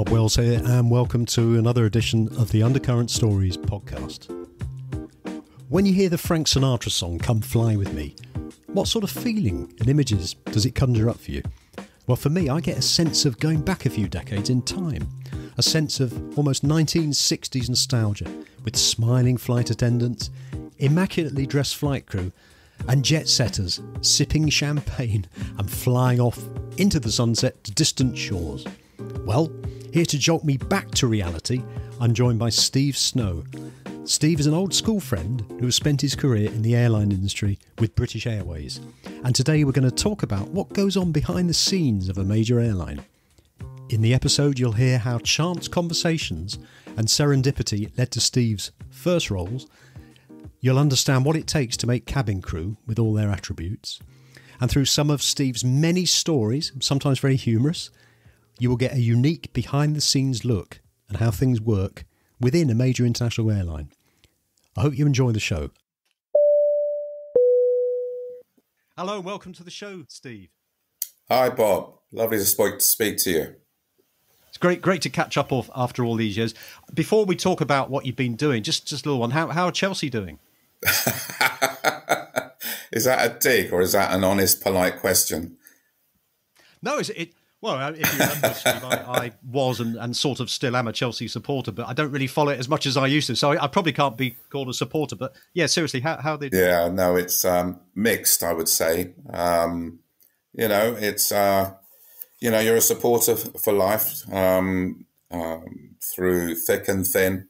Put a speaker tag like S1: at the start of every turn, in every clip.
S1: Bob Wells here, and welcome to another edition of the Undercurrent Stories podcast. When you hear the Frank Sinatra song, Come Fly With Me, what sort of feeling and images does it conjure up for you? Well, for me, I get a sense of going back a few decades in time, a sense of almost 1960s nostalgia, with smiling flight attendants, immaculately dressed flight crew, and jet setters sipping champagne and flying off into the sunset to distant shores. Well, here to jolt me back to reality, I'm joined by Steve Snow. Steve is an old school friend who has spent his career in the airline industry with British Airways. And today we're going to talk about what goes on behind the scenes of a major airline. In the episode, you'll hear how chance conversations and serendipity led to Steve's first roles. You'll understand what it takes to make cabin crew with all their attributes. And through some of Steve's many stories, sometimes very humorous, you will get a unique behind-the-scenes look at how things work within a major international airline. I hope you enjoy the show. Hello, welcome to the show, Steve.
S2: Hi, Bob. Lovely to speak to you.
S1: It's great to catch up after all these years. Before we talk about what you've been doing, just a little one. How are Chelsea doing?
S2: Is that a dig or is that an honest, polite question?
S1: No, well, if you remember, Steve, I was and sort of still am a Chelsea supporter, but I don't really follow it as much as I used to. So I probably can't be called a supporter. But yeah, seriously, how they do?
S2: Yeah, no, it's mixed, I would say. It's you're a supporter for life through thick and thin,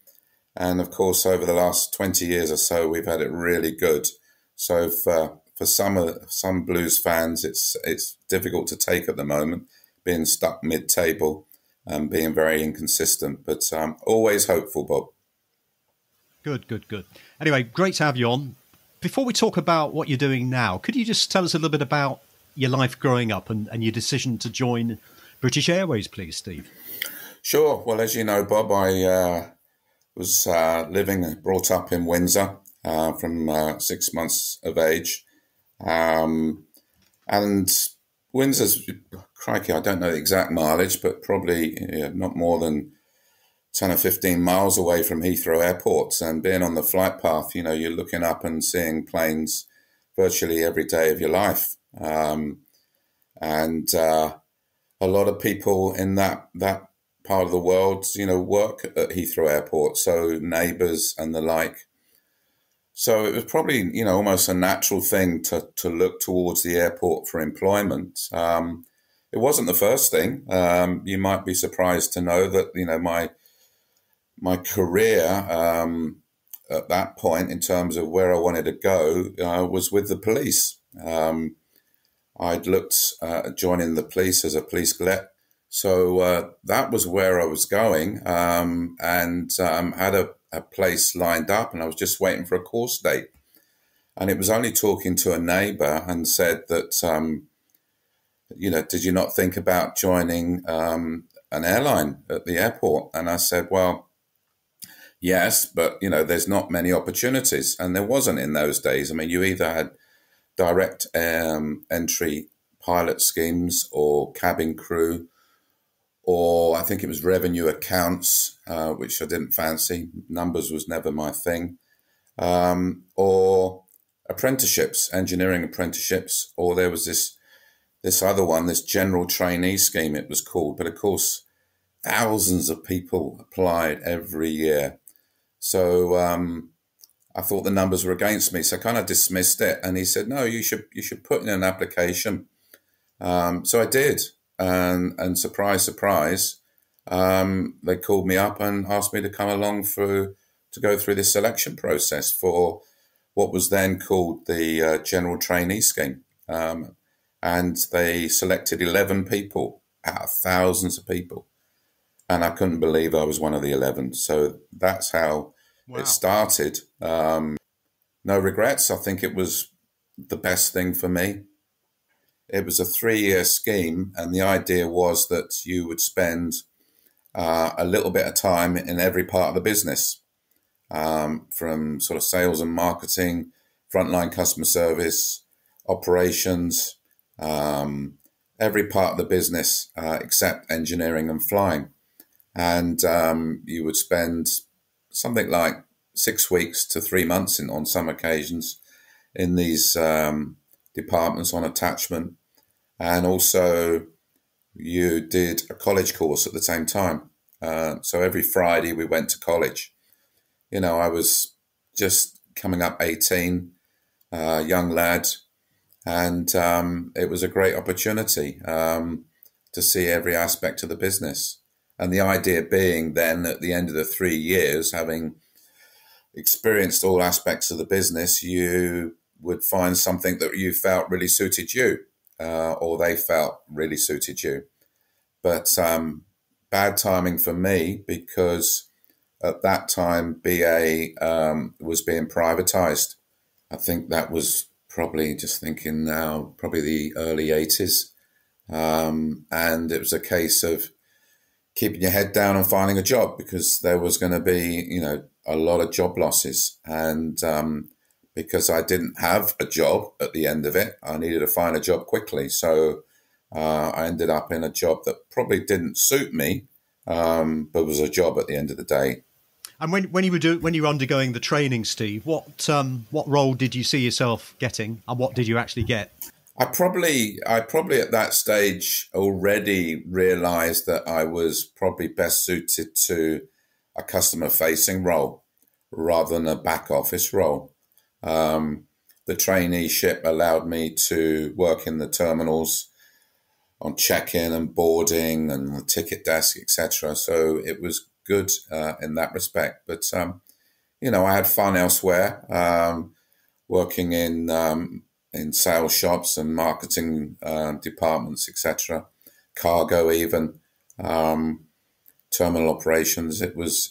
S2: and of course, over the last 20 years or so, we've had it really good. So for some Blues fans, it's difficult to take at the moment, being stuck mid-table and being very inconsistent, but always hopeful, Bob.
S1: Good. Anyway, great to have you on. Before we talk about what you're doing now, could you just tell us a little bit about your life growing up and your decision to join British Airways, please, Steve?
S2: Sure. Well, as you know, Bob, I was brought up in Windsor from 6 months of age. And Windsor's, crikey, I don't know the exact mileage, but probably not more than 10 or 15 miles away from Heathrow Airport. And being on the flight path, you're looking up and seeing planes virtually every day of your life. And a lot of people in that part of the world, work at Heathrow Airport, so neighbours and the like. So it was probably, almost a natural thing to look towards the airport for employment. It wasn't the first thing. You might be surprised to know that, my career at that point in terms of where I wanted to go was with the police. I'd looked at joining the police as a police cadet. So that was where I was going and had a place lined up, and I was just waiting for a course date. And it was only talking to a neighbour and said that, did you not think about joining an airline at the airport? And I said, well, yes, but, there's not many opportunities. And there wasn't in those days. I mean, you either had direct entry pilot schemes or cabin crew, or I think it was revenue accounts, which I didn't fancy. Numbers was never my thing. Or apprenticeships, engineering apprenticeships, or there was this other one, this general trainee scheme it was called. But of course, thousands of people applied every year. So I thought the numbers were against me, so I kind of dismissed it. And he said, no, you should put in an application. So I did. And surprise, they called me up and asked me to come along to go through this selection process for what was then called the General Trainee Scheme. And they selected 11 people out of thousands of people. And I couldn't believe I was one of the 11. So that's how it started. No regrets. I think it was the best thing for me. It was a 3-year scheme, and the idea was that you would spend a little bit of time in every part of the business, from sort of sales and marketing, frontline customer service, operations, every part of the business except engineering and flying. and you would spend something like 6 weeks to 3 months on some occasions in these departments on attachment. And also you did a college course at the same time. So every Friday we went to college. I was just coming up 18, young lad, and it was a great opportunity to see every aspect of the business. And the idea being then at the end of the 3 years, having experienced all aspects of the business, you would find something that you felt really suited you, or they felt really suited you. But bad timing for me, because at that time BA was being privatized. I think that was probably, just thinking now, probably the early 80s. And it was a case of keeping your head down and finding a job, because there was going to be, a lot of job losses. And because I didn't have a job at the end of it, I needed to find a job quickly. So I ended up in a job that probably didn't suit me, but was a job at the end of the day.
S1: And when you were undergoing the training, Steve, what role did you see yourself getting, and what did you actually get?
S2: I probably at that stage already realised that I was probably best suited to a customer-facing role rather than a back office role. The traineeship allowed me to work in the terminals on check-in and boarding and the ticket desk, etc. So it was good in that respect. But I had fun elsewhere, working in sales shops and marketing departments, etc. Cargo, even terminal operations. It was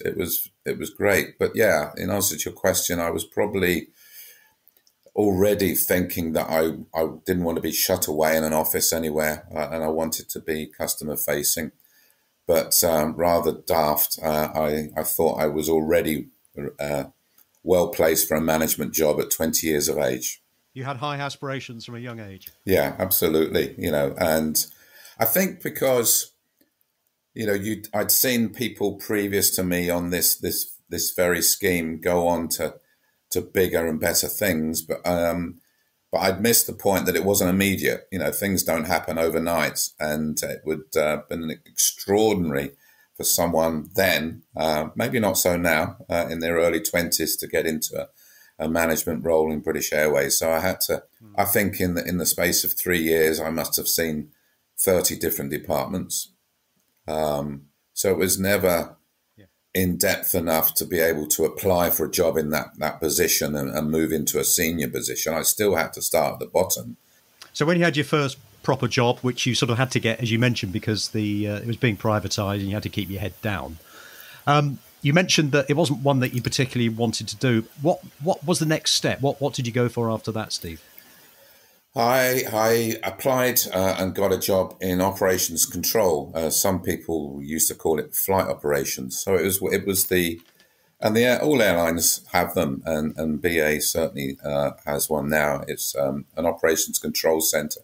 S2: great. But yeah, in answer to your question, I was probably already thinking that I didn't want to be shut away in an office anywhere, and I wanted to be customer facing. But rather daft, I thought I was already well placed for a management job at 20 years of age.
S1: You had high aspirations from a young age.
S2: Yeah, absolutely. And I think because I'd seen people previous to me on this very scheme go on to bigger and better things, but I'd missed the point that it wasn't immediate. Things don't happen overnight, and it would have been extraordinary for someone then, maybe not so now, in their early 20s, to get into a management role in British Airways. So I had to. I think in the space of 3 years, I must have seen 30 different departments. So it was never in depth enough to be able to apply for a job in that position and move into a senior position. I still had to start at the bottom.
S1: So when you had your first proper job, which you sort of had to get, as you mentioned, because it was being privatised and you had to keep your head down, you mentioned that it wasn't one that you particularly wanted to do. What was the next step? What did you go for after that, Steve?
S2: I applied and got a job in operations control. Some people used to call it flight operations. So it was all airlines have them, and BA certainly has one now. It's an operations control center.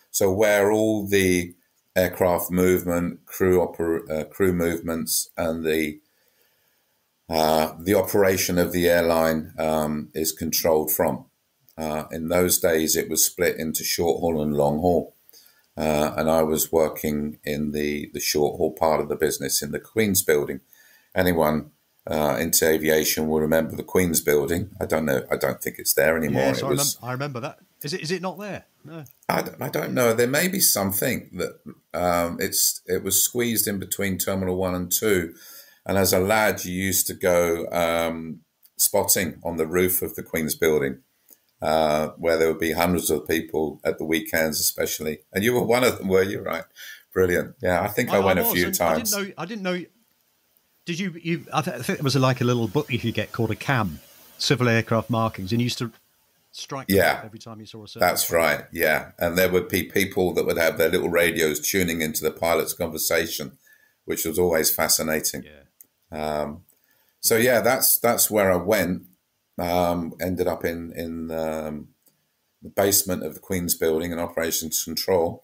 S2: So where all the aircraft movement, crew movements, and the operation of the airline is controlled from. In those days, it was split into short haul and long haul. And I was working in the short haul part of the business in the Queen's Building. Anyone into aviation will remember the Queen's Building. I don't know. I don't think it's there anymore.
S1: Yes, I remember that. Is it not there? No.
S2: I don't know. There may be something that it was squeezed in between Terminal 1 and 2. And as a lad, you used to go spotting on the roof of the Queen's Building, where there would be hundreds of people at the weekends, especially. And you were one of them, were you? Right. Brilliant. Yeah, I think I went a few times.
S1: I didn't know. Did you? I think it was like a little book you could get called a CAM, Civil Aircraft Markings, and you used to strike every time you saw a certain.
S2: That's right. Yeah, and there would be people that would have their little radios tuning into the pilot's conversation, which was always fascinating. Yeah. So yeah, that's where I went. Ended up in the basement of the Queen's Building in operations control,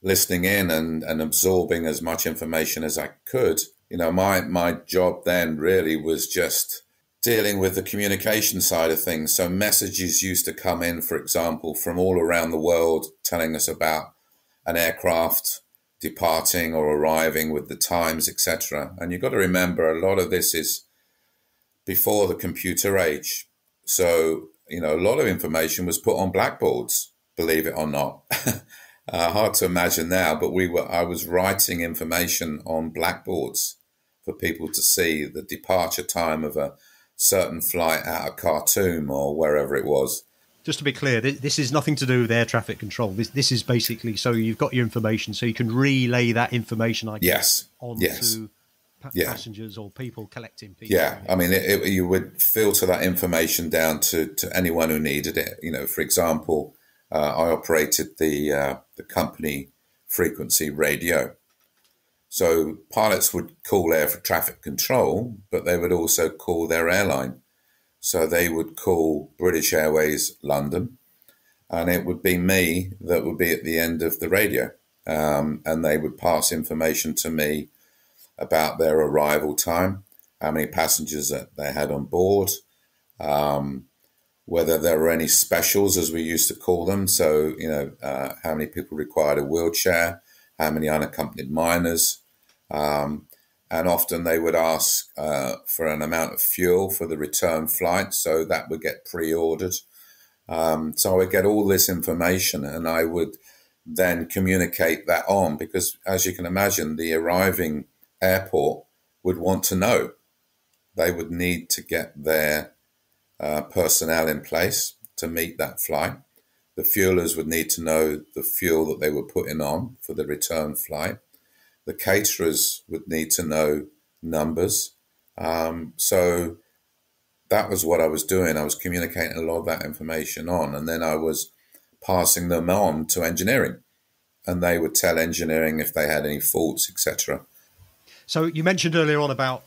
S2: listening in and absorbing as much information as I could. my job then really was just dealing with the communication side of things. So messages used to come in, for example, from all around the world telling us about an aircraft departing or arriving with the times, etc. And you've got to remember, a lot of this is before the computer age. So, a lot of information was put on blackboards, believe it or not. Hard to imagine now, but I was writing information on blackboards for people to see the departure time of a certain flight out of Khartoum or wherever it was.
S1: Just to be clear, this is nothing to do with air traffic control. This is basically so you've got your information, so you can relay that information, onto passengers or people collecting people.
S2: Yeah, I mean, you would filter that information down to anyone who needed it. For example, I operated the company frequency radio. So pilots would call air traffic control, but they would also call their airline. So they would call British Airways London, and it would be me that would be at the end of the radio. And they would pass information to me about their arrival time, how many passengers that they had on board, whether there were any specials, as we used to call them. So, how many people required a wheelchair, how many unaccompanied minors. And often they would ask for an amount of fuel for the return flight, so that would get pre-ordered. So I would get all this information, and I would then communicate that on, because as you can imagine, the arriving airport would want to know. They would need to get their personnel in place to meet that flight. The fuelers would need to know the fuel that they were putting on for the return flight. The caterers would need to know numbers. So that was what I was doing. I was communicating a lot of that information on, and then I was passing them on to engineering, and they would tell engineering if they had any faults, etc.
S1: So you mentioned earlier on about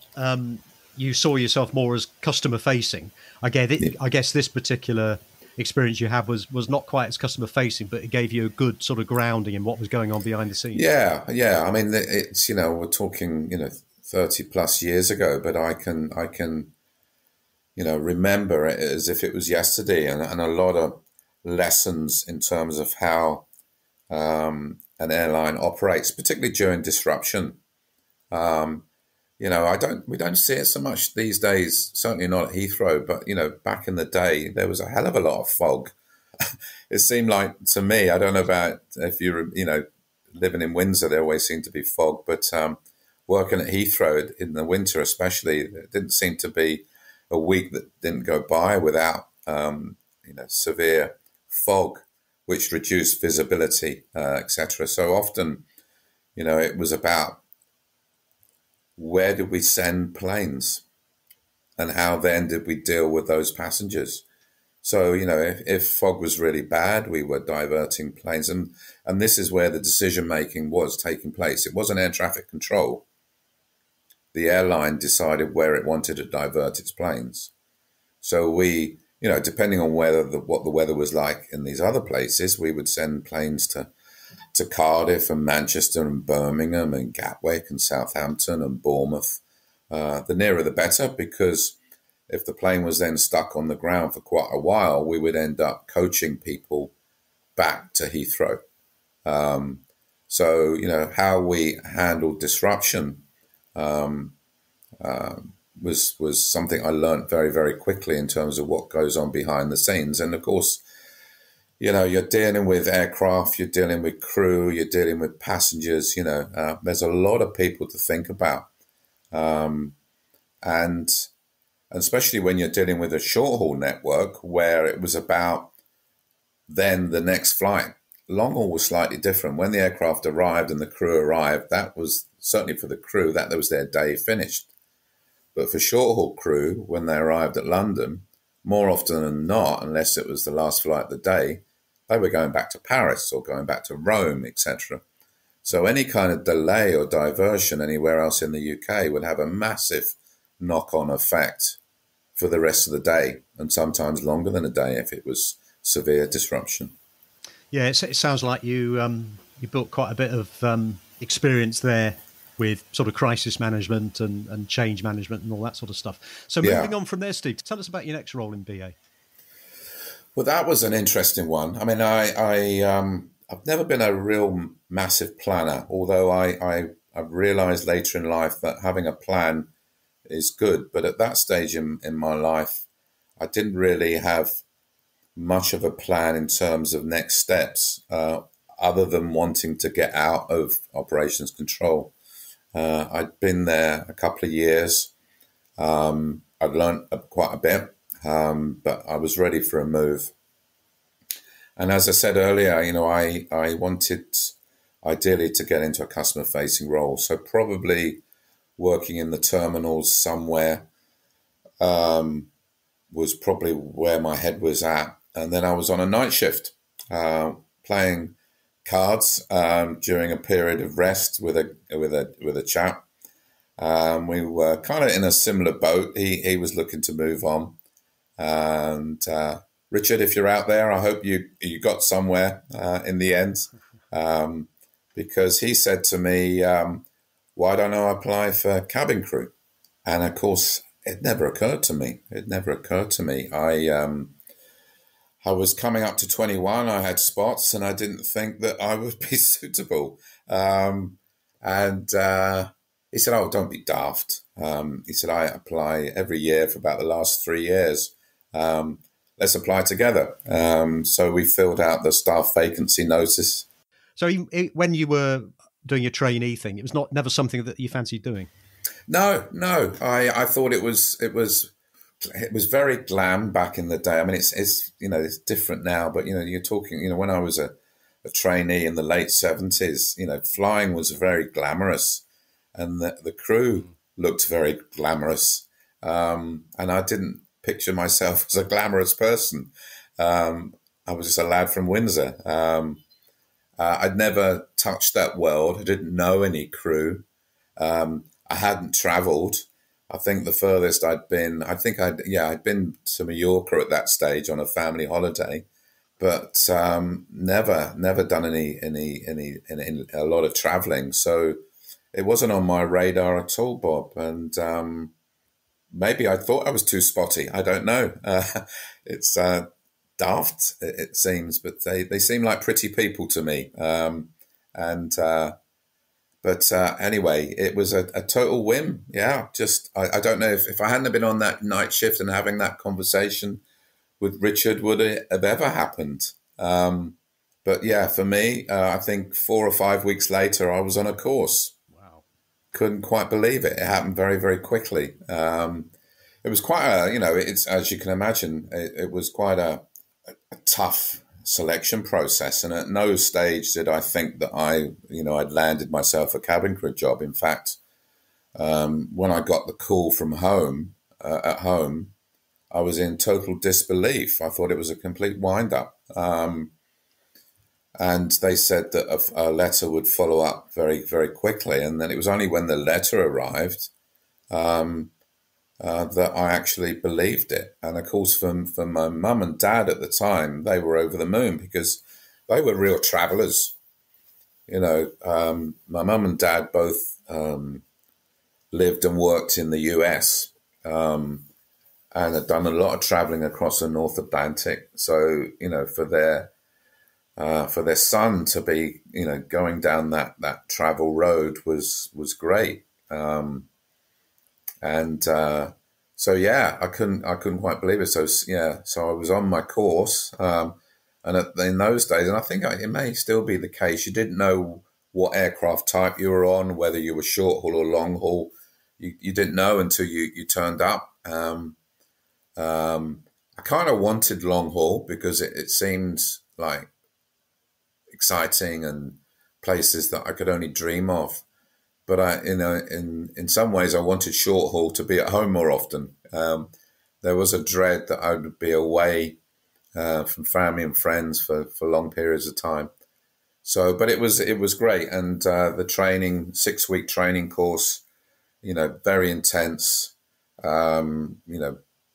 S1: you saw yourself more as customer facing. I guess this particular experience you had was not quite as customer facing, but it gave you a good sort of grounding in what was going on behind the scenes.
S2: Yeah. I mean, it's we're talking 30 plus years ago, but I can remember it as if it was yesterday, and a lot of lessons in terms of how an airline operates, particularly during disruption. We don't see it so much these days, certainly not at Heathrow, but, back in the day, there was a hell of a lot of fog. It seemed like, to me, I don't know about if you're, living in Windsor, there always seemed to be fog, but working at Heathrow in the winter especially, there didn't seem to be a week that didn't go by without, severe fog, which reduced visibility, etc. So often, it was about where did we send planes and how then did we deal with those passengers? So, if fog was really bad, we were diverting planes. And this is where the decision-making was taking place. It wasn't air traffic control. The airline decided where it wanted to divert its planes. So we, depending on what the weather was like in these other places, we would send planes to Cardiff and Manchester and Birmingham and Gatwick and Southampton and Bournemouth. The nearer the better, because if the plane was then stuck on the ground for quite a while, we would end up coaching people back to Heathrow. So, how we handled disruption was something I learned very, very quickly in terms of what goes on behind the scenes. And of course, you're dealing with aircraft, you're dealing with crew, you're dealing with passengers, there's a lot of people to think about. And especially when you're dealing with a short haul network where it was about then the next flight. Long haul was slightly different. When the aircraft arrived and the crew arrived, that was certainly for the crew, that was their day finished. But for short haul crew, when they arrived at London, more often than not, unless it was the last flight of the day, they were going back to Paris or going back to Rome, etc. So any kind of delay or diversion anywhere else in the UK would have a massive knock-on effect for the rest of the day, and sometimes longer than a day if it was severe disruption.
S1: Yeah, it sounds like you built quite a bit of experience there with sort of crisis management and change management and all that sort of stuff. So moving on from there, Steve, tell us about your next role in BA.
S2: Well, that was an interesting one. I mean, I've never been a real massive planner, although I've realised later in life that having a plan is good. But at that stage in my life, I didn't really have much of a plan in terms of next steps, other than wanting to get out of operations control. I'd been there a couple of years. I'd learned quite a bit, but I was ready for a move. And as I said earlier, I wanted ideally to get into a customer-facing role. So probably working in the terminals somewhere was probably where my head was at. And then I was on a night shift, playing cards during a period of rest with a chap. We were kind of in a similar boat. He was looking to move on, and Richard, if you're out there, I hope you got somewhere in the end, because he said to me, "Why don't I apply for cabin crew?" And of course, it never occurred to me. I was coming up to 21. I had spots, and I didn't think that I would be suitable. And he said, "Oh, don't be daft." He said, "I apply every year for about the last 3 years. Let's apply together." So we filled out the staff vacancy notice.
S1: So when you were doing your trainee thing, it was never something that you fancied doing?
S2: No. I thought it was very glam back in the day. I mean, it's different now, but you're talking, when I was a trainee in the late 70s, flying was very glamorous, and the crew looked very glamorous. And I didn't picture myself as a glamorous person. I was just a lad from Windsor. I'd never touched that world. I didn't know any crew. I hadn't travelled. I think the furthest I'd been, I'd been to Mallorca at that stage on a family holiday, but never done any a lot of travelling. So it wasn't on my radar at all, Bob. And maybe I thought I was too spotty. I don't know. It's daft, it seems, but they seem like pretty people to me. But anyway, it was a total whim. Yeah, I don't know if I hadn't been on that night shift and having that conversation with Richard, would it have ever happened? But yeah, for me, I think 4 or 5 weeks later, I was on a course.
S1: Wow.
S2: Couldn't quite believe it. It happened very, very quickly. It was quite it's, as you can imagine, it was quite a tough selection process, and at no stage did I think that I'd landed myself a cabin crew job. In fact, when I got the call from home, at home, I was in total disbelief. I thought it was a complete wind-up. And they said that a letter would follow up very, very quickly, and then it was only when the letter arrived that I actually believed it. And of course, for my mum and dad at the time, they were over the moon because they were real travellers. My mum and dad both lived and worked in the US, and had done a lot of travelling across the North Atlantic. So, for their son to be, going down that travel road was great. So yeah, I couldn't quite believe it. So yeah, so I was on my course, and in those days, and I think it may still be the case, you didn't know what aircraft type you were on, whether you were short haul or long haul. You didn't know until you turned up. I kind of wanted long haul because it seemed like exciting and places that I could only dream of. But in some ways, I wanted short haul to be at home more often. There was a dread that I would be away from family and friends for long periods of time. So, but it was great, and the 6-week training course, very intense.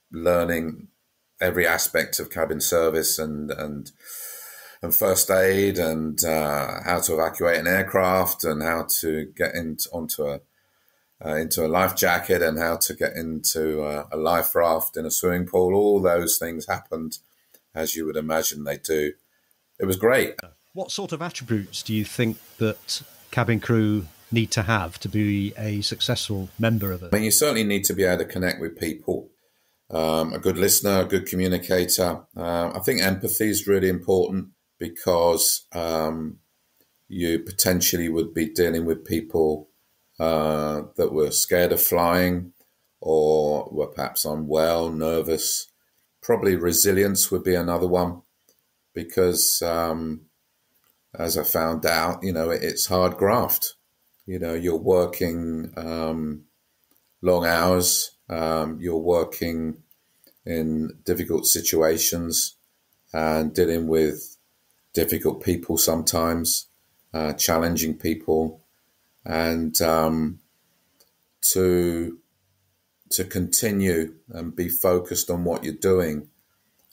S2: Learning every aspect of cabin service and and first aid and how to evacuate an aircraft and how to get into a life jacket and how to get into a life raft in a swimming pool. All those things happened as you would imagine they do. It was great.
S1: What sort of attributes do you think that cabin crew need to have to be a successful member of it?
S2: I mean, you certainly need to be able to connect with people. A good listener, a good communicator. I think empathy is really important because you potentially would be dealing with people that were scared of flying or were perhaps unwell, nervous. Probably resilience would be another one because, as I found out, it's hard graft. You're working long hours. You're working in difficult situations and dealing with difficult people sometimes, challenging people, and to continue and be focused on what you're doing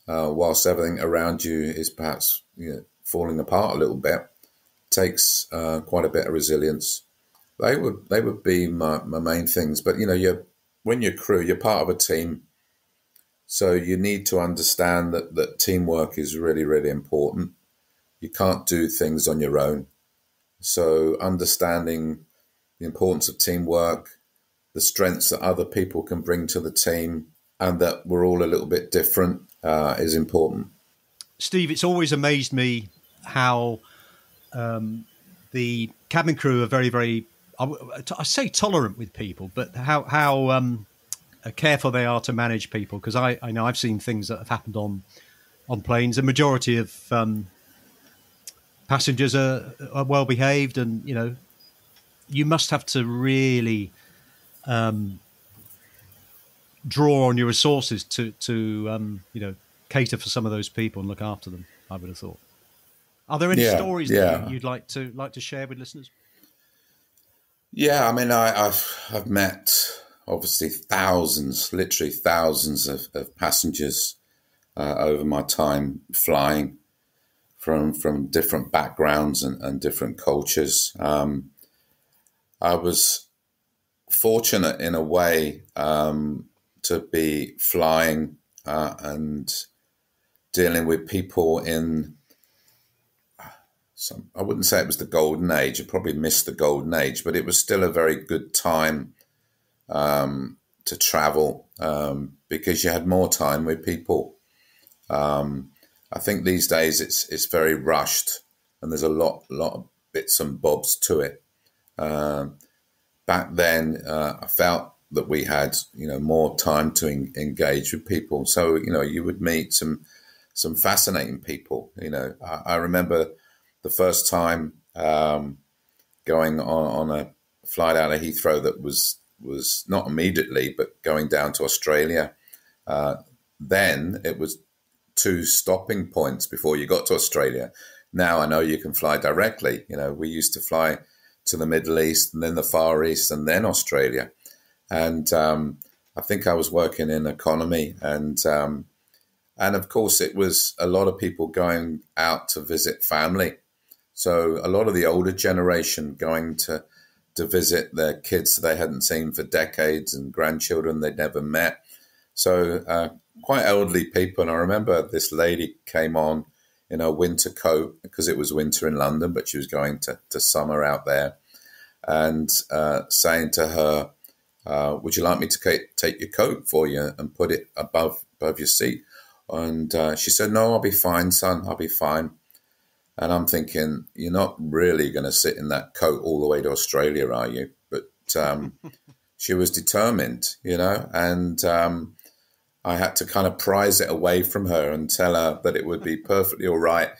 S2: whilst everything around you is perhaps falling apart a little bit takes quite a bit of resilience. They would be my main things. But when you're crew, you're part of a team, so you need to understand that teamwork is really, really important. You can't do things on your own. So understanding the importance of teamwork, the strengths that other people can bring to the team, and that we're all a little bit different is important.
S1: Steve, it's always amazed me how the cabin crew are very, very, I say tolerant with people, but how careful they are to manage people. Because I know I've seen things that have happened on planes. The majority of passengers are well behaved, and you must have to really draw on your resources to cater for some of those people and look after them. I would have thought. Are there any stories that you'd like to share with listeners?
S2: Yeah, I mean, I've met obviously literally thousands of passengers over my time flying from different backgrounds and different cultures. I was fortunate in a way to be flying and dealing with people in I wouldn't say it was the golden age. I probably missed the golden age, but it was still a very good time to travel because you had more time with people. I think these days it's very rushed and there's a lot of bits and bobs to it. Back then, I felt that we had more time to engage with people. So you would meet some fascinating people. I remember the first time going on a flight out of Heathrow that was not immediately, but going down to Australia. Then it was 2 stopping points before you got to Australia. Now I know you can fly directly. We used to fly to the Middle East and then the Far East and then Australia. And I think I was working in economy and of course it was a lot of people going out to visit family. So a lot of the older generation going to visit their kids they hadn't seen for decades and grandchildren they'd never met. So quite elderly people. And I remember this lady came on in a winter coat because it was winter in London, but she was going to summer out there, and saying to her, would you like me to take your coat for you and put it above your seat? And she said, no, I'll be fine, son, I'll be fine. And I'm thinking, you're not really going to sit in that coat all the way to Australia, are you? But she was determined, and I had to kind of prise it away from her and tell her that it would be perfectly all right,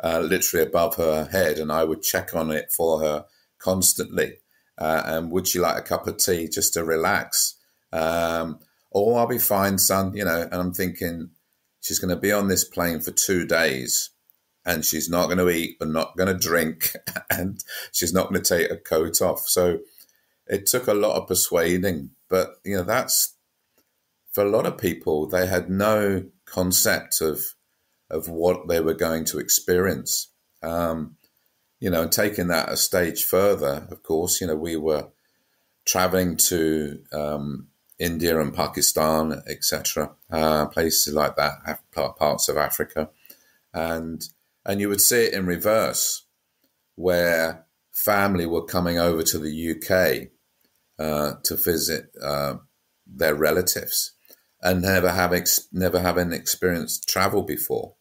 S2: literally above her head, and I would check on it for her constantly. And would she like a cup of tea just to relax? Oh, I'll be fine, son, and I'm thinking she's going to be on this plane for 2 days. And she's not going to eat and not going to drink and she's not going to take her coat off. So it took a lot of persuading. But, that's for a lot of people, they had no concept of of what they were going to experience. And taking that a stage further, of course, we were traveling to India and Pakistan, etc., places like that, parts of Africa, and you would see it in reverse, where family were coming over to the UK to visit their relatives, and never having experienced travel before,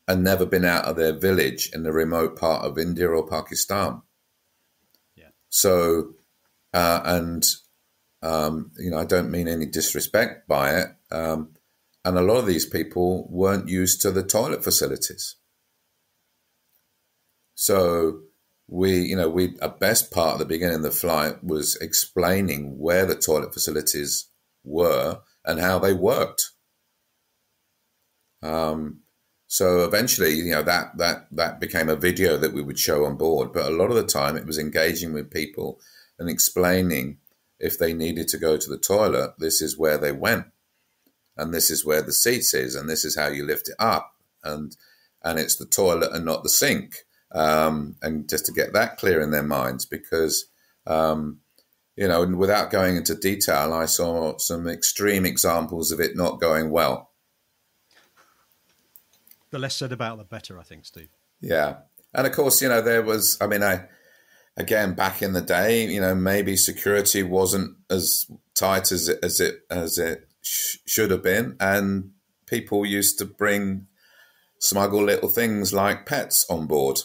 S2: and never been out of their village in the remote part of India or Pakistan.
S1: Yeah.
S2: So, I don't mean any disrespect by it. And a lot of these people weren't used to the toilet facilities. So a best part of the beginning of the flight was explaining where the toilet facilities were and how they worked. So eventually, that became a video that we would show on board. But a lot of the time it was engaging with people and explaining, if they needed to go to the toilet, this is where they went, and this is where the seats is, and this is how you lift it up, and it's the toilet and not the sink, and just to get that clear in their minds, because and without going into detail, I saw some extreme examples of it not going well.
S1: The less said about, the better, I think, Steve.
S2: Yeah, and of course, there was. Again, back in the day, maybe security wasn't as tight as it should have been, and people used to smuggle little things like pets on board,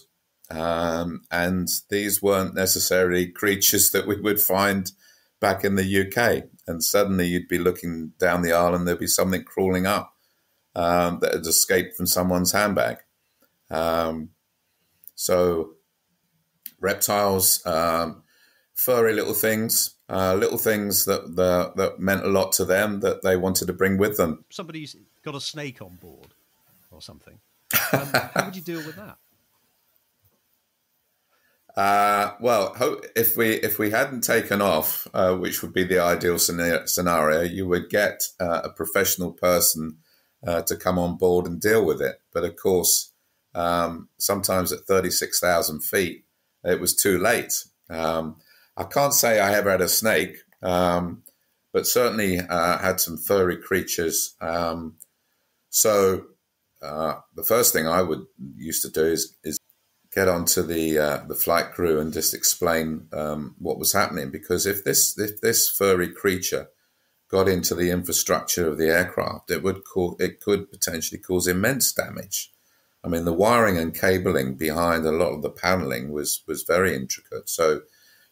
S2: and these weren't necessarily creatures that we would find back in the UK. And suddenly, you'd be looking down the aisle, and there'd be something crawling up that had escaped from someone's handbag. So. Reptiles, furry little things that meant a lot to them, that they wanted to bring with them.
S1: Somebody's got a snake on board or something. How would you deal with that?
S2: Well, if we hadn't taken off, which would be the ideal scenario, you would get a professional person to come on board and deal with it. But of course, sometimes at 36,000 feet, it was too late. I can't say I ever had a snake, but certainly had some furry creatures. So the first thing I used to do is get onto the flight crew and just explain what was happening, because if this furry creature got into the infrastructure of the aircraft, it could potentially cause immense damage. I mean, the wiring and cabling behind a lot of the paneling was very intricate. So,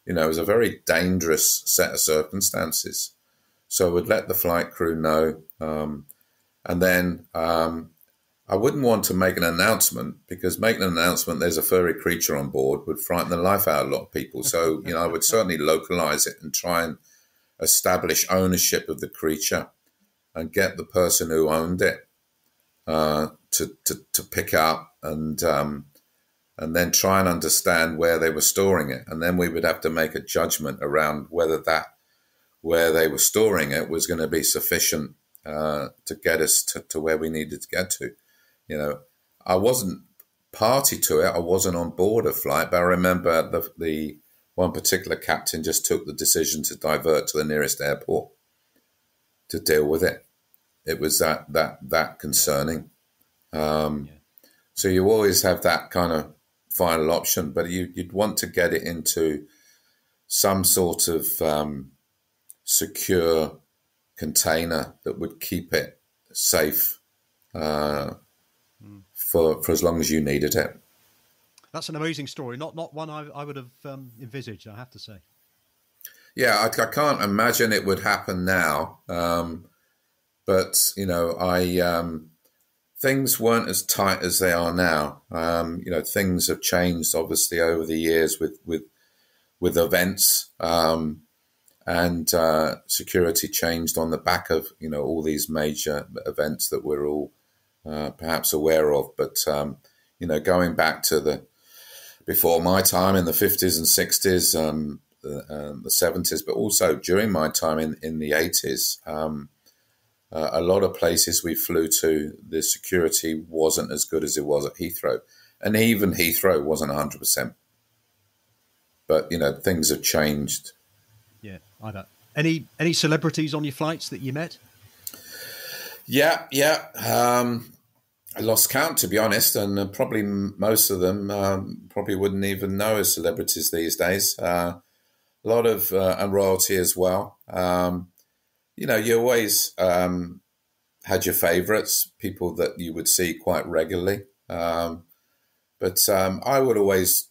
S2: it was a very dangerous set of circumstances. So I would let the flight crew know. And then I wouldn't want to make an announcement, because making an announcement there's a furry creature on board would frighten the life out of a lot of people. So, I would certainly localize it and try and establish ownership of the creature and get the person who owned it to pick up and then try and understand where they were storing it. And then we would have to make a judgment around whether where they were storing it was going to be sufficient to get us to where we needed to get to. I wasn't party to it. I wasn't on board a flight, but I remember the one particular captain just took the decision to divert to the nearest airport to deal with it. It was that concerning. So you always have that kind of final option, but you'd want to get it into some sort of secure container that would keep it safe for as long as you needed it.
S1: That's an amazing story. Not one I would have envisaged, I have to say.
S2: Yeah, I can't imagine it would happen now. But, things weren't as tight as they are now. Things have changed, obviously, over the years with events, and security changed on the back of, all these major events that we're all perhaps aware of. But, going back to before my time in the 50s and 60s, the 70s, but also during my time in the 80s, a lot of places we flew to, the security wasn't as good as it was at Heathrow. And even Heathrow wasn't 100%. But, things have changed.
S1: Yeah, I bet. Any celebrities on your flights that you met?
S2: Yeah. I lost count, to be honest, and probably most of them probably wouldn't even know as celebrities these days. A lot of and royalty as well. You always had your favourites, people that you would see quite regularly. But I would always,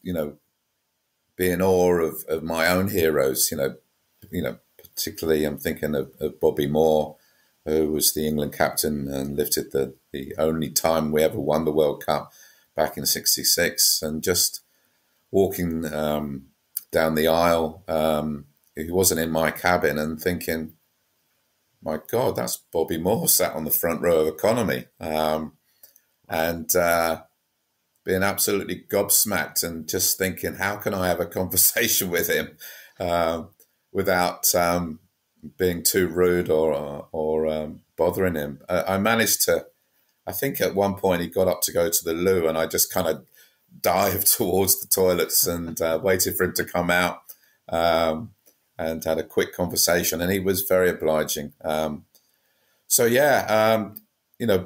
S2: be in awe of my own heroes. Particularly I'm thinking of Bobby Moore, who was the England captain and lifted the only time we ever won the World Cup back in '66, and just walking down the aisle. He wasn't in my cabin, and thinking, my God, that's Bobby Moore sat on the front row of economy, and being absolutely gobsmacked and just thinking, how can I have a conversation with him without being too rude or bothering him? I managed to, I think at one point he got up to go to the loo, and I just kind of dived towards the toilets and waited for him to come out, and had a quick conversation, and he was very obliging.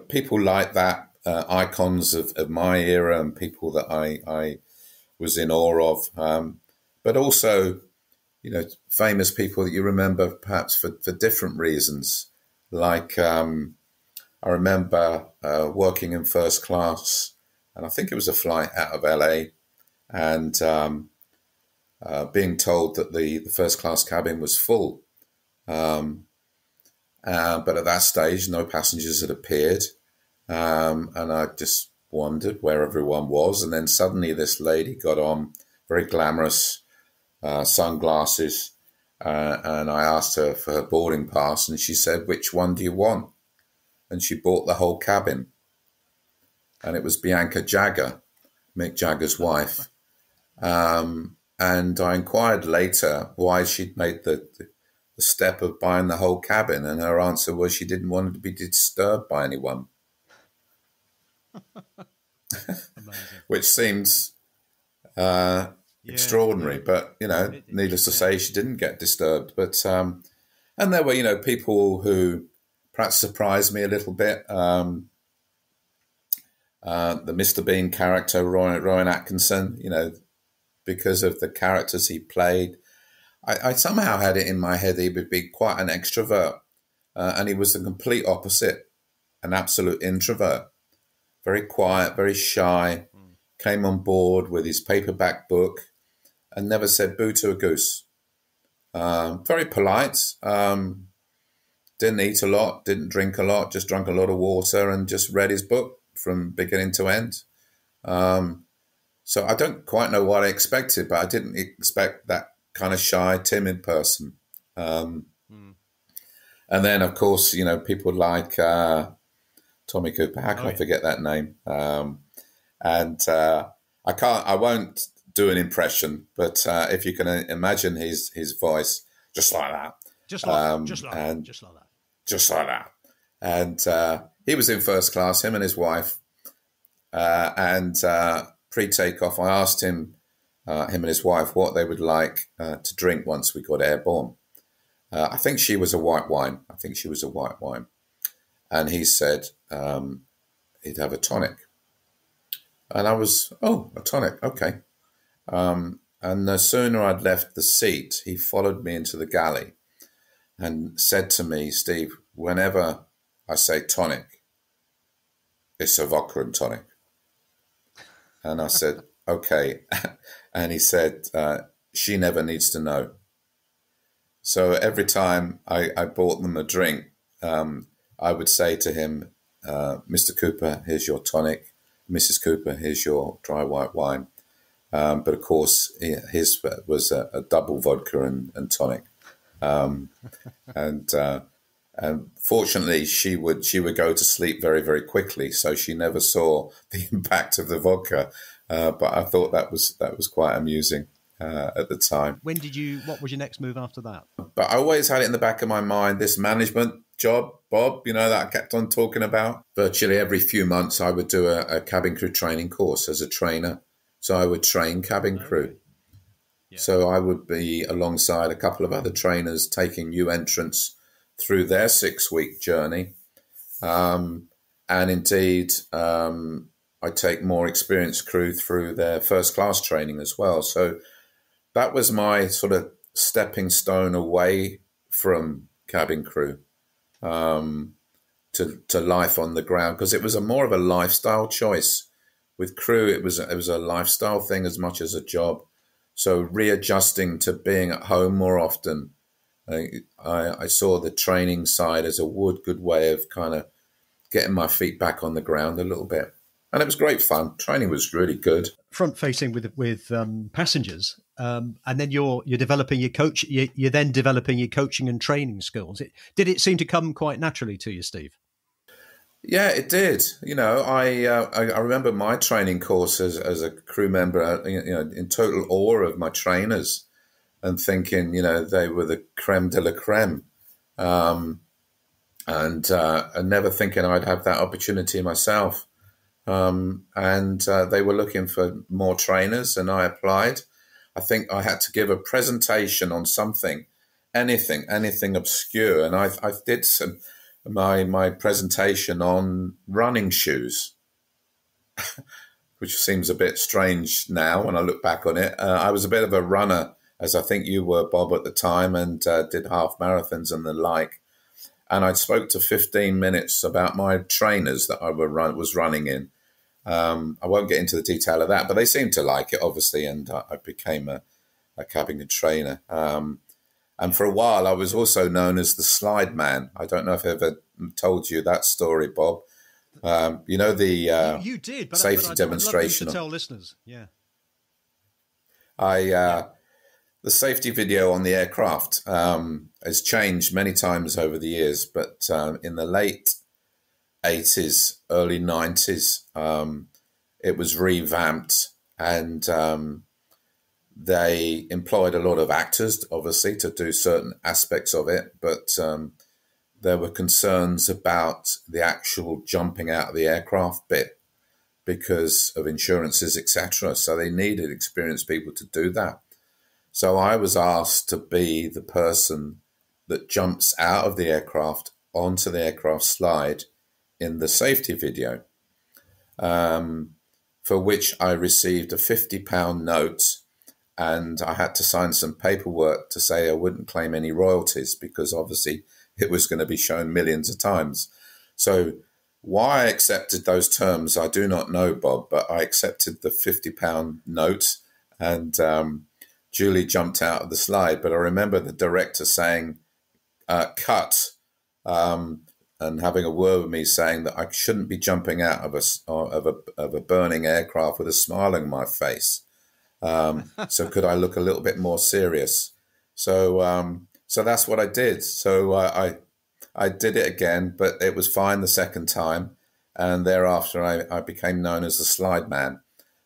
S2: People like that, icons of my era and people that I was in awe of, but also, famous people that you remember perhaps for different reasons. Like I remember working in first class, and I think it was a flight out of LA, and being told that the first class cabin was full. But at that stage, no passengers had appeared. And I just wondered where everyone was. And then suddenly this lady got on, very glamorous, sunglasses. And I asked her for her boarding pass, and she said, "Which one do you want?" And she bought the whole cabin. And it was Bianca Jagger, Mick Jagger's wife. And I inquired later why she'd made the step of buying the whole cabin. And her answer was she didn't want to be disturbed by anyone. Which seems extraordinary, but needless to say, she didn't get disturbed. But and there were people who perhaps surprised me a little bit. The Mr. Bean character, Rowan Atkinson, because of the characters he played, I somehow had it in my head he would be quite an extrovert, and he was the complete opposite, an absolute introvert. Very quiet, very shy, came on board with his paperback book and never said boo to a goose. Very polite, didn't eat a lot, didn't drink a lot, just drank a lot of water and just read his book from beginning to end. So I don't quite know what I expected, but I didn't expect that kind of shy, timid person. And then, of course, people like Tommy Cooper. How can I forget that name? I won't do an impression, but if you can imagine his voice, just like that. Just like that. And he was in first class, him and his wife. And pre-takeoff, I asked him and his wife what they would like to drink once we got airborne. I think she was a white wine. And he said he'd have a tonic. And I was, a tonic, okay. And no sooner I'd left the seat, he followed me into the galley and said to me, "Steve, whenever I say tonic, it's a vodka and tonic." And I said, "Okay." And he said, "She never needs to know." So every time I bought them a drink, I would say to him, "Mr. Cooper, here's your tonic. Mrs. Cooper, here's your dry white wine." But of course, his was a double vodka and tonic. And fortunately, she would go to sleep very, very quickly, so she never saw the impact of the vodka. But I thought that was quite amusing at the time.
S1: What was your next move after that?
S2: But I always had it in the back of my mind, this management job, Bob, that I kept on talking about. Virtually every few months, I would do a cabin crew training course as a trainer. So I would train cabin crew.
S1: Yeah.
S2: So I would be alongside a couple of other trainers taking new entrants through their 6-week journey. And indeed, I take more experienced crew through their first class training as well. So that was my sort of stepping stone away from cabin crew to life on the ground, because it was more of a lifestyle choice. With crew, it was a lifestyle thing as much as a job. So readjusting to being at home more often, I saw the training side as a good way of kind of getting my feet back on the ground a little bit. And it was great fun. Training was really good.
S1: Front facing with passengers, and then you're developing your coach. You're then developing your coaching and training skills. Did it seem to come quite naturally to you, Steve?
S2: Yeah, it did. I remember my training course as a crew member. In total awe of my trainers, and thinking they were the creme de la creme, and never thinking I'd have that opportunity myself. And they were looking for more trainers, and I applied. I think I had to give a presentation on something, anything obscure, and I did my presentation on running shoes, which seems a bit strange now when I look back on it. I was a bit of a runner, as I think you were, Bob, at the time, and did half marathons and the like. And I spoke to 15 minutes about my trainers that I was running in. I won't get into the detail of that, but they seemed to like it, obviously, and I became a cabin trainer. And for a while, I was also known as the slide man. I don't know if I ever told you that story, Bob.
S1: You did, but
S2: safety demonstration.
S1: I'd love you to tell listeners. Yeah,
S2: the safety video on the aircraft has changed many times over the years, but in the late 80s, early 90s, it was revamped, and they employed a lot of actors, obviously, to do certain aspects of it, but there were concerns about the actual jumping out of the aircraft bit because of insurances, etc. So they needed experienced people to do that. So I was asked to be the person that jumps out of the aircraft onto the aircraft slide in the safety video, for which I received a £50 note, and I had to sign some paperwork to say I wouldn't claim any royalties, because obviously it was going to be shown millions of times. So why I accepted those terms, I do not know, Bob, but I accepted the £50 note and duly jumped out of the slide. But I remember the director saying, cut, and having a word with me, saying that I shouldn't be jumping out of a burning aircraft with a smile on my face. So could I look a little bit more serious? So that's what I did. So I did it again, but it was fine the second time, and thereafter I became known as the slide man.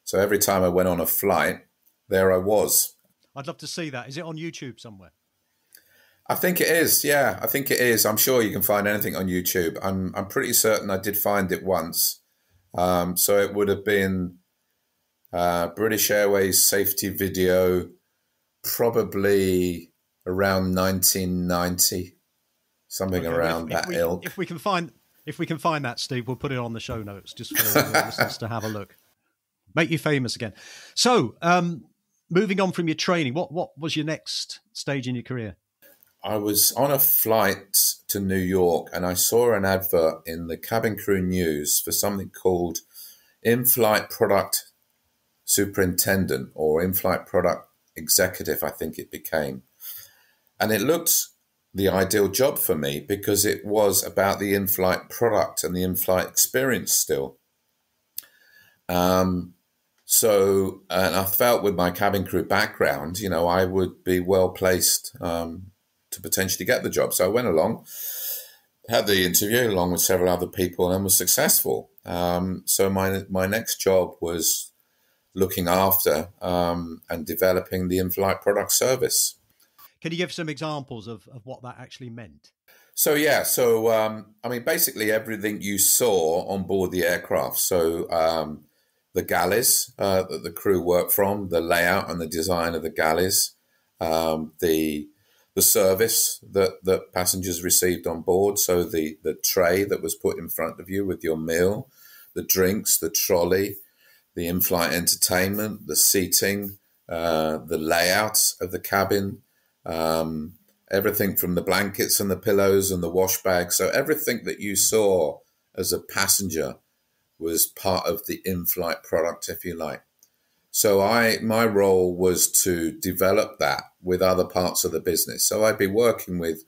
S2: So every time I went on a flight, there I was.
S1: I'd love to see that. Is it on YouTube somewhere?
S2: I think it is. Yeah, I think it is. I'm sure you can find anything on YouTube. I'm pretty certain I did find it once. So it would have been British Airways safety video, probably around 1990, something around that ilk.
S1: If we can find that, Steve, we'll put it on the show notes just for the listeners to have a look. Make you famous again. So, moving on from your training, what was your next stage in your career?
S2: I was on a flight to New York, and I saw an advert in the cabin crew news for something called in-flight product superintendent, or in-flight product executive, I think it became. And it looked the ideal job for me because it was about the in-flight product and the in-flight experience still. So I felt with my cabin crew background, I would be well placed to potentially get the job. So I went along, had the interview along with several other people, and was successful. So my next job was looking after and developing the in-flight product service.
S1: Can you give some examples of what that actually meant?
S2: I mean, basically everything you saw on board the aircraft. So the galleys that the crew worked from, the layout and the design of the galleys, the service that passengers received on board. So the tray that was put in front of you with your meal, the drinks, the trolley, the in-flight entertainment, the seating, the layouts of the cabin. Everything from the blankets and the pillows and the wash bags. So everything that you saw as a passenger was part of the in-flight product, if you like. So my role was to develop that with other parts of the business. So I'd be working with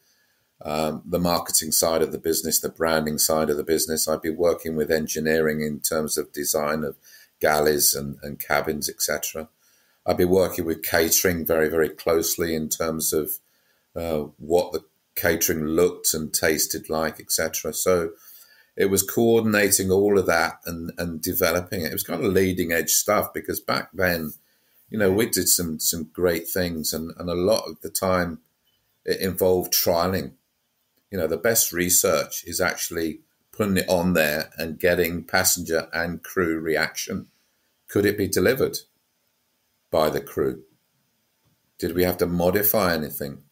S2: the marketing side of the business, the branding side of the business. I'd be working with engineering in terms of design of galleys and cabins, etc. I'd be working with catering very, very closely in terms of what the catering looked and tasted like, etc. So it was coordinating all of that and developing it. It was kind of leading edge stuff because back then, we did some great things and a lot of the time it involved trialing. The best research is actually putting it on there and getting passenger and crew reaction. Could it be delivered by the crew? Did we have to modify anything?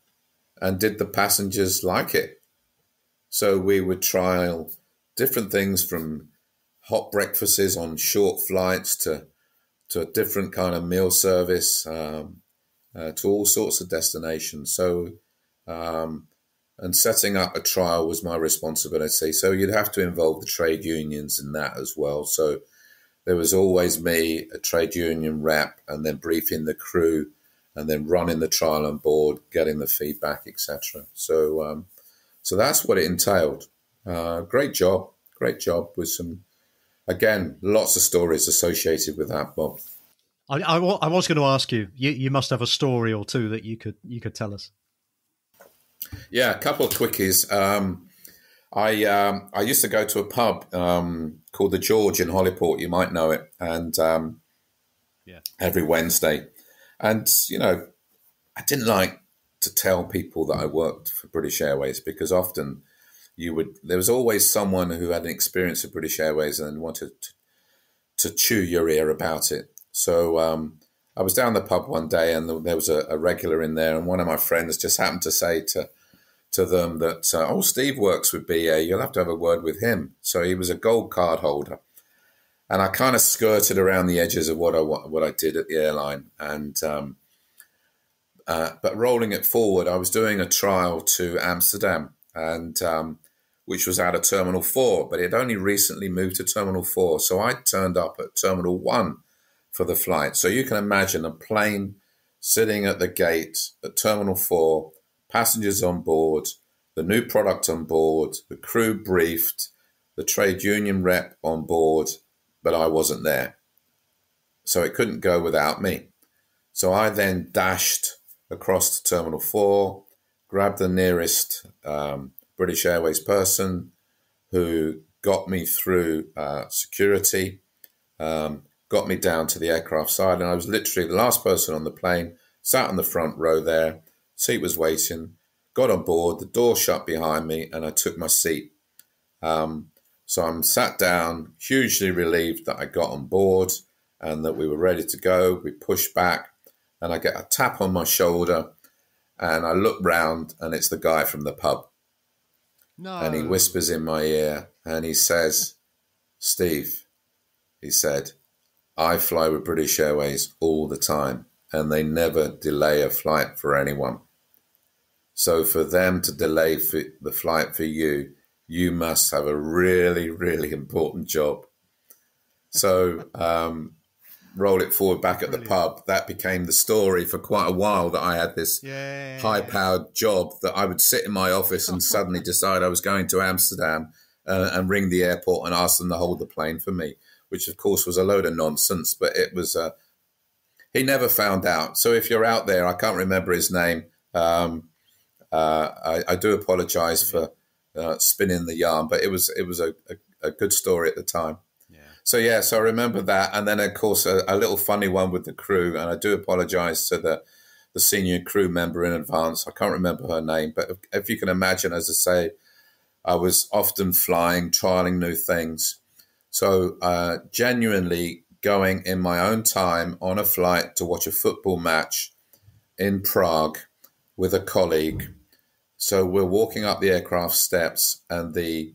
S2: And did the passengers like it? So we would trial different things from hot breakfasts on short flights to a different kind of meal service to all sorts of destinations. So, and setting up a trial was my responsibility. So you'd have to involve the trade unions in that as well. So there was always me, a trade union rep, and then briefing the crew, and then running the trial on board, getting the feedback, etc. So that's what it entailed. Great job with some, again, lots of stories associated with that, Bob.
S1: I was going to ask you. You must have a story or two that you could tell us.
S2: Yeah, a couple of quickies. I used to go to a pub called the George in Hollyport. You might know it, and every Wednesday. And, I didn't like to tell people that I worked for British Airways because often there was always someone who had an experience of British Airways and wanted to chew your ear about it. So I was down the pub one day and there was a regular in there, and one of my friends just happened to say to them that, Steve works with BA, you'll have to have a word with him. So he was a gold card holder. And I kind of skirted around the edges of what I did at the airline. And but rolling it forward, I was doing a trial to Amsterdam, and which was out of Terminal 4, but it had only recently moved to Terminal 4. So I turned up at Terminal 1 for the flight. So you can imagine a plane sitting at the gate at Terminal 4, passengers on board, the new product on board, the crew briefed, the trade union rep on board, but I wasn't there. So it couldn't go without me. So I then dashed across to Terminal 4, grabbed the nearest British Airways person who got me through security, got me down to the aircraft side, and I was literally the last person on the plane, sat on the front row there, seat was waiting, got on board, the door shut behind me, and I took my seat. So I'm sat down, hugely relieved that I got on board and that we were ready to go. We pushed back, and I get a tap on my shoulder, and I look round, and it's the guy from the pub. No. And he whispers in my ear, and he says, Steve, he said, I fly with British Airways all the time, and they never delay a flight for anyone. So for them to delay the flight for you, you must have a really, really important job. So roll it forward back at the pub. That became the story for quite a while, that I had this high-powered job that I would sit in my office and suddenly decide I was going to Amsterdam and ring the airport and ask them to hold the plane for me, which, of course, was a load of nonsense. But it was he never found out. So if you're out there, I can't remember his name. I do apologise for spinning the yarn, but it was a good story at the time. So I remember that. And then, of course, a little funny one with the crew. And I do apologise to the senior crew member in advance. I can't remember her name. But if you can imagine, as I say, I was often flying, trialing new things. So genuinely going in my own time on a flight to watch a football match in Prague with a colleague. So we're walking up the aircraft steps, and the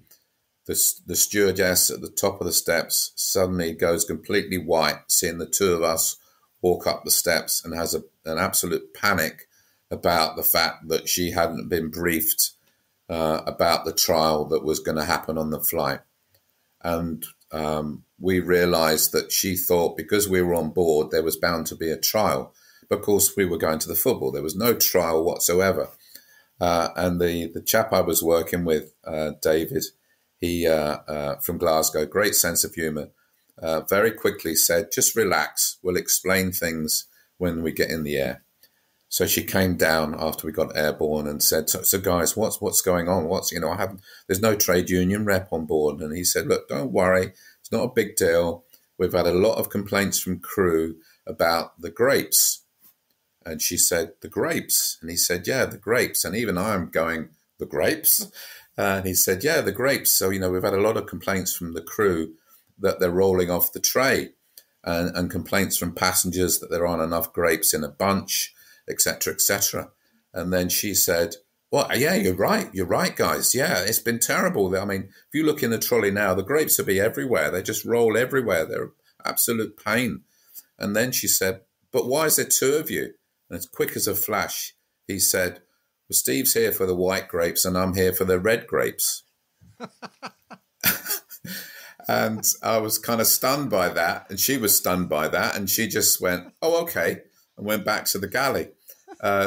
S2: stewardess at the top of the steps suddenly goes completely white, seeing the two of us walk up the steps, and has an absolute panic about the fact that she hadn't been briefed about the trial that was going to happen on the flight. And we realized that she thought because we were on board, there was bound to be a trial. But of course, we were going to the football. There was no trial whatsoever. And the chap I was working with, David, he from Glasgow, great sense of humour, very quickly said, just relax. We'll explain things when we get in the air. So she came down after we got airborne and said, so guys, what's going on? There's no trade union rep on board. And he said, look, don't worry. It's not a big deal. We've had a lot of complaints from crew about the grapes. And she said, the grapes? And he said, yeah, the grapes. And even I'm going, the grapes? And he said, yeah, the grapes. So, we've had a lot of complaints from the crew that they're rolling off the tray, and complaints from passengers that there aren't enough grapes in a bunch, etc., etc. And then she said, well, yeah, you're right, guys. Yeah, it's been terrible. I mean, if you look in the trolley now, the grapes will be everywhere. They just roll everywhere. They're absolute pain. And then she said, but why is there two of you? And as quick as a flash, he said, well, Steve's here for the white grapes and I'm here for the red grapes. And I was kind of stunned by that. And she was stunned by that. And she just went, oh, okay, and went back to the galley.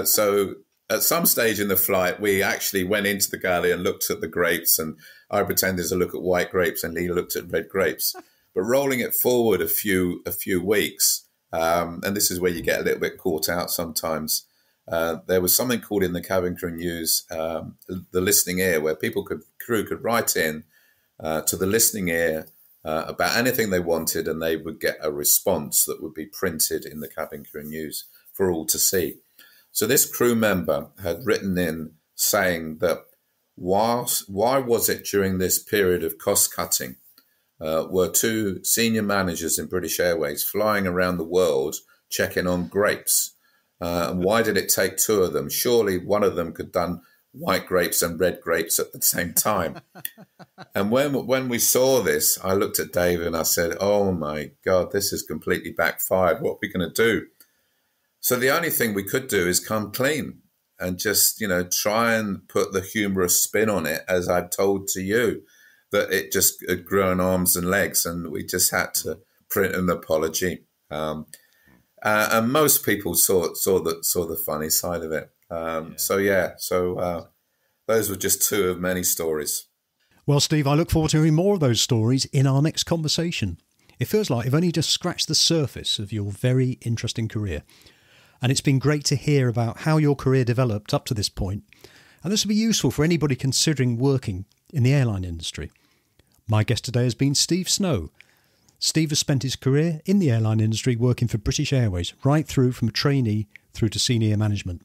S2: So at some stage in the flight, we actually went into the galley and looked at the grapes. And I pretended to look at white grapes and he looked at red grapes. But rolling it forward a few weeks, and this is where you get a little bit caught out sometimes. There was something called in the cabin crew news, the listening ear, where crew could write in to the listening ear about anything they wanted, and they would get a response that would be printed in the cabin crew news for all to see. So this crew member had written in saying that why was it during this period of cost cutting were two senior managers in British Airways flying around the world checking on grapes? And why did it take two of them? Surely one of them could have done white grapes and red grapes at the same time. And when we saw this, I looked at David and I said, oh my God, this is completely backfired. What are we going to do? So the only thing we could do is come clean and just, try and put the humorous spin on it, as I've told to you, that it just had grown arms and legs, and we just had to print an apology. And most people saw the funny side of it. So those were just two of many stories.
S1: Well, Steve, I look forward to hearing more of those stories in our next conversation. It feels like I've only just scratched the surface of your very interesting career. And it's been great to hear about how your career developed up to this point. And this will be useful for anybody considering working in the airline industry. My guest today has been Steve Snow. Steve has spent his career in the airline industry working for British Airways, right through from a trainee through to senior management.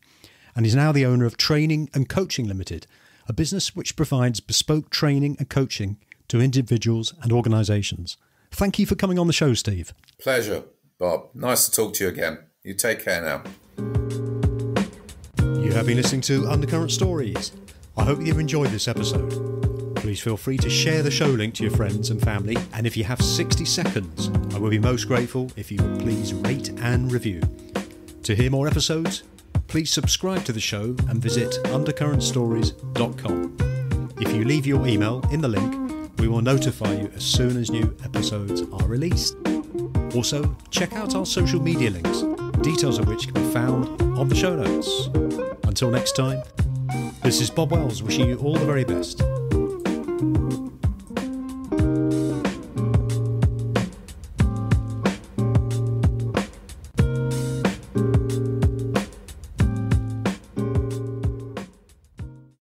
S1: And he's now the owner of Training and Coaching Limited, a business which provides bespoke training and coaching to individuals and organisations. Thank you for coming on the show, Steve.
S2: Pleasure, Bob. Nice to talk to you again. You take care now.
S1: You have been listening to Undercurrent Stories. I hope you've enjoyed this episode. Please feel free to share the show link to your friends and family. And if you have 60 seconds, I will be most grateful if you would please rate and review. To hear more episodes, please subscribe to the show and visit undercurrentstories.com. If you leave your email in the link, we will notify you as soon as new episodes are released. Also, check out our social media links, details of which can be found on the show notes. Until next time, this is Bob Wells wishing you all the very best.